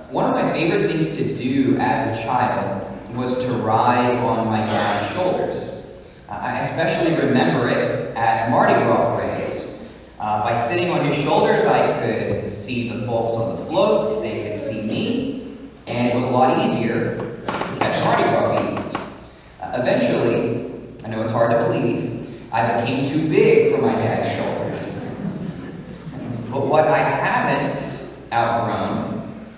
One of my favorite things to do as a child was to ride on my dad's shoulders. I especially remember it at Mardi Gras parades. By sitting on his shoulders, I could see the folks on the floats, they could see me, and it was a lot easier to catch Mardi Gras bees. Eventually, I know it's hard to believe, I became too big for my dad's shoulders. But what I haven't outgrown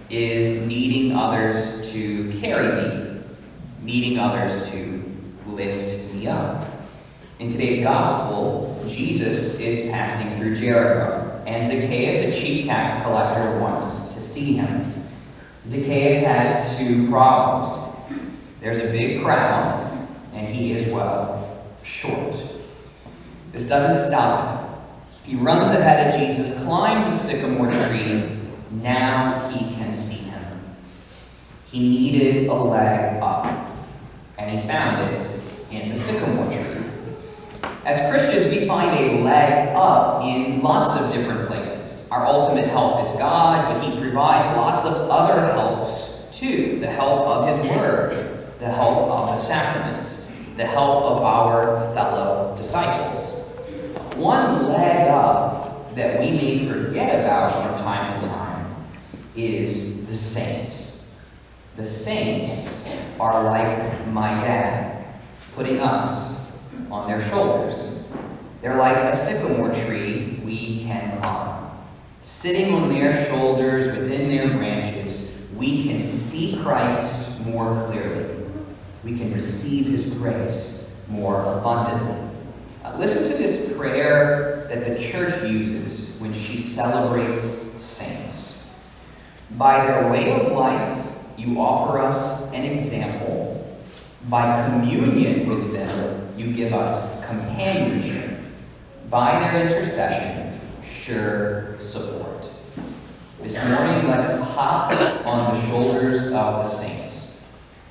is needing others to carry me, needing others to lift me up. In today's gospel, Jesus is passing through Jericho, and Zacchaeus, a chief tax collector, wants to see him. Zacchaeus has two problems. There's a big crowd, and he is, well, short. This doesn't stop him. He runs ahead of Jesus, climbs a sycamore tree. Now he can see him. He needed a leg up, and he found it in the sycamore tree. As Christians, we find a leg up in lots of different places. Our ultimate help is God, but he provides lots of other helps too. The help of his word, the help of the sacraments, the help of our fellow disciples. One leg up that we may forget about from time to time is the saints. The saints are like my dad, putting us on their shoulders. They're like a sycamore tree we can climb. Sitting on their shoulders, within their branches, we can see Christ more clearly. We can receive his grace more abundantly. Listen to this prayer that the church uses when she celebrates saints. By their way of life, you offer us an example. By communion with them, you give us companionship. By their intercession, sure support. This morning, let's hop on the shoulders of the saints.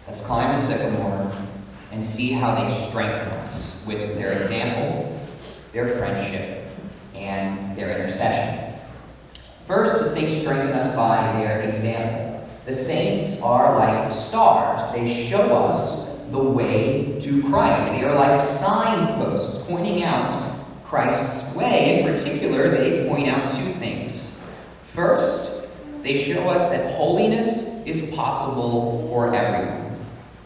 Let's climb the sycamore and see how they strengthen us with their example, their friendship, and their intercession. First, the saints strengthen us by their example. The saints are like stars. They show us the way to Christ. They are like signposts pointing out Christ's way. In particular, they point out two things. First, they show us that holiness is possible for everyone.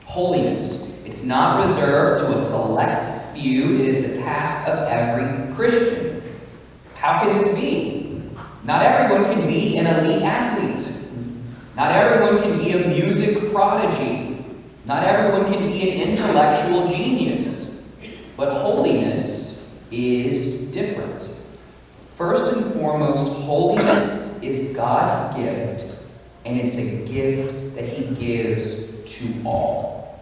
Holiness, it's not reserved to a select few. It is the task of every Christian. How can this be? Not everyone can be an elite athlete. Not everyone can be a music prodigy. Not everyone can be an intellectual genius. But holiness is different. First and foremost, holiness is God's gift, and it's a gift that he gives to all.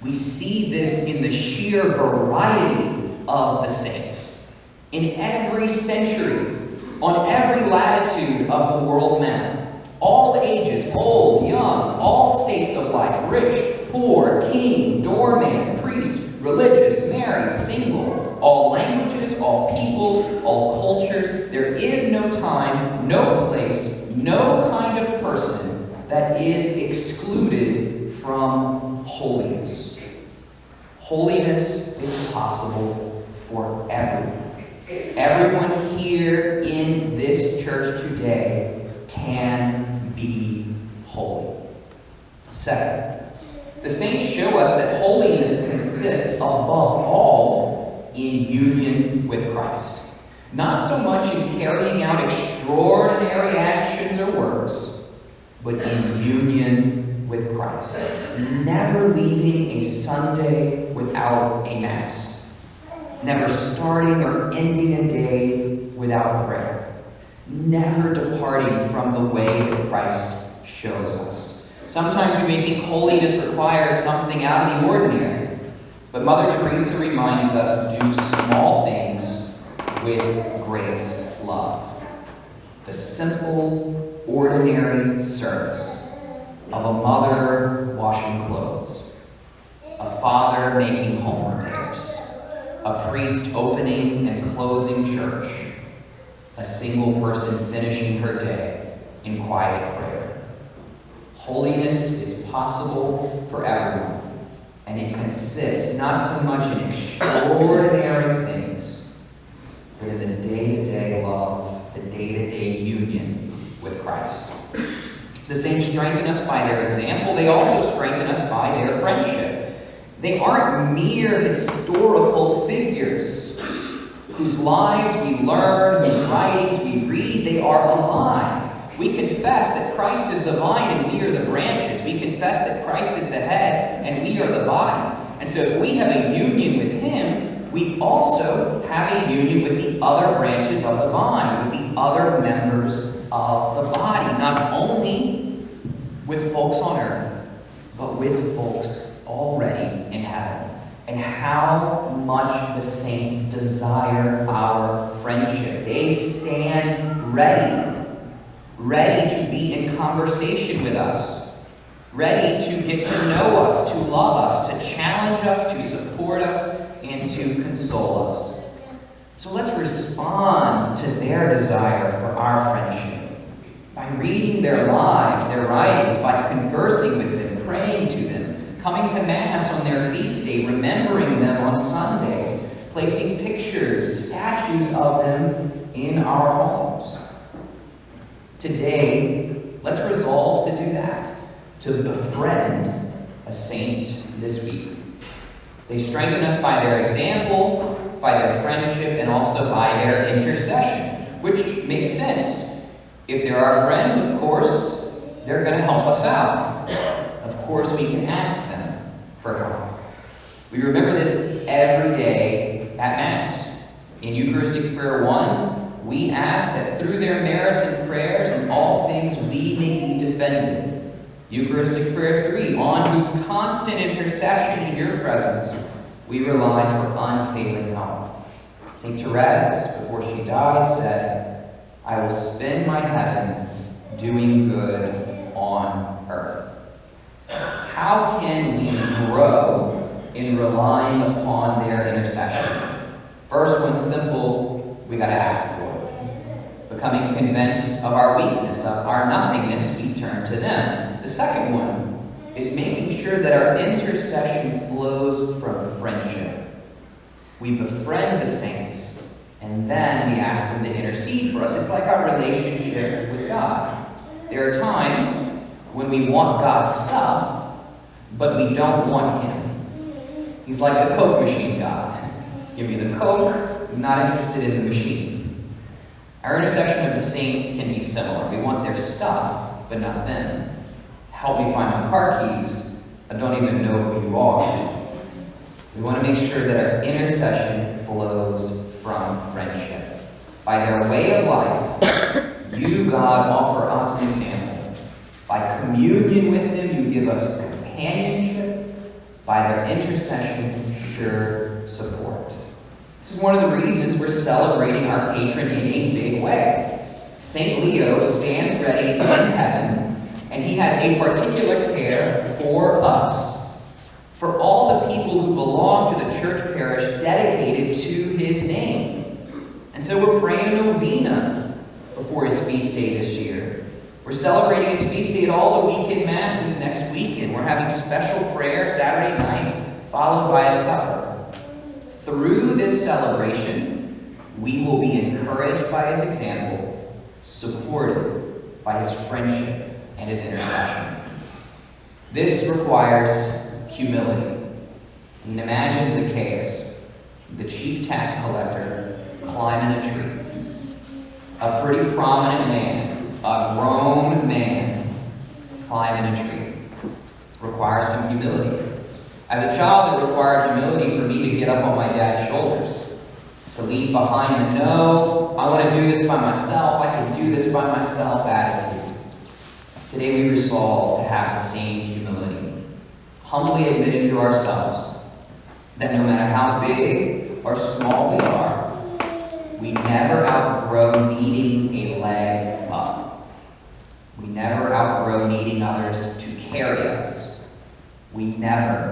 We see this in the sheer variety of the saints. In every century, on every latitude of the world map, all ages, old, young, all states of life, rich, poor, king, doorman, priest, religious, married, single, all languages, all peoples, all cultures. There is no time, no place, no kind of person that is excluded from holiness. Holiness is possible for everyone. Everyone here in this church today can be holy. Second, the saints show us that holiness consists above all in union with Christ. Not so much in carrying out extraordinary actions or works, but in union with Christ. Never leaving a Sunday without a Mass. Never starting or ending a day without prayer. Never departing from the way that Christ shows us. Sometimes we may think holiness requires something out of the ordinary, but Mother Teresa reminds us to do small things with great love. The simple, ordinary service of a mother washing clothes, a father making home repairs, a priest opening and closing church, a single person finishing her day in quiet prayer. Holiness is possible for everyone, and it consists not so much in extraordinary things, but in the day-to-day love, the day-to-day union with Christ. The saints strengthen us by their example. They also strengthen us by their friendship. They aren't mere historical figures whose lives we learn, whose writings we read. They are alive. We confess that Christ is the vine and we are the branches. We confess that Christ is the head and we are the body. And so if we have a union with him, we also have a union with the other branches of the vine, with the other members of the body, not only with folks on earth, but with folks already in heaven. And how much the saints desire our friendship. They stand ready to be in conversation with us, ready to get to know us, to love us, to challenge us, to support us, and to console us. So let's respond to their desire for our friendship by reading their lives, their writings, by conversing with them, praying to them, coming to Mass on their feast day, remembering them on Sundays, placing pictures, statues of them in our homes. Today, let's resolve to do that, to befriend a saint this week. They strengthen us by their example, by their friendship, and also by their intercession, which makes sense. If they're our friends, of course, they're going to help us out. Of course, we can ask them for help. We remember this every day at Mass. In Eucharistic Prayer 1, we ask that through their merits and prayers in all things we may be defended. Eucharistic Prayer 3, on whose constant intercession in your presence we rely for unfailing help. St. Therese, before she died, said, I will spend my heaven doing good on earth. How can we grow in relying upon their intercession? First one's simple, we got to ask for it. Becoming convinced of our weakness, of our nothingness, we turn to them. The second one is making sure that our intercession flows from friendship. We befriend the saints, and then we ask them to intercede for us. It's like our relationship with God. There are times when we want God's stuff, but we don't want him. He's like the Coke machine God. Give me the Coke, I'm not interested in the machines. Our intercession of the saints can be similar. We want their stuff, but not them. Help me find my car keys. I don't even know who you are. We want to make sure that our intercession flows from friendship. By their way of life, you, God, offer us an example. By communion with them, you give us companionship. By their intercession, sure support. This is one of the reasons we're celebrating our patron in a big way. St. Leo stands ready in heaven, and he has a particular care for us, for all the people who belong to the church parish dedicated to his name. And so we're praying a novena before his feast day this year. We're celebrating his feast day at all the weekend masses next weekend. We're having special prayer Saturday night, followed by a supper. Through this celebration, we will be encouraged by his example, supported by his friendship and his intercession. This requires humility. And imagine Zacchaeus, the chief tax collector, climbing a tree. A pretty prominent man, a grown man, climbing a tree. Requires some humility. As a child, it required humility for me to get up on my dad's shoulders, to leave behind the no, I want to do this by myself, I can do this by myself attitude. Today we resolve to have the same humility, humbly admitting to ourselves that no matter how big or small we are, we never outgrow needing a leg up. We never outgrow needing others to carry us. We never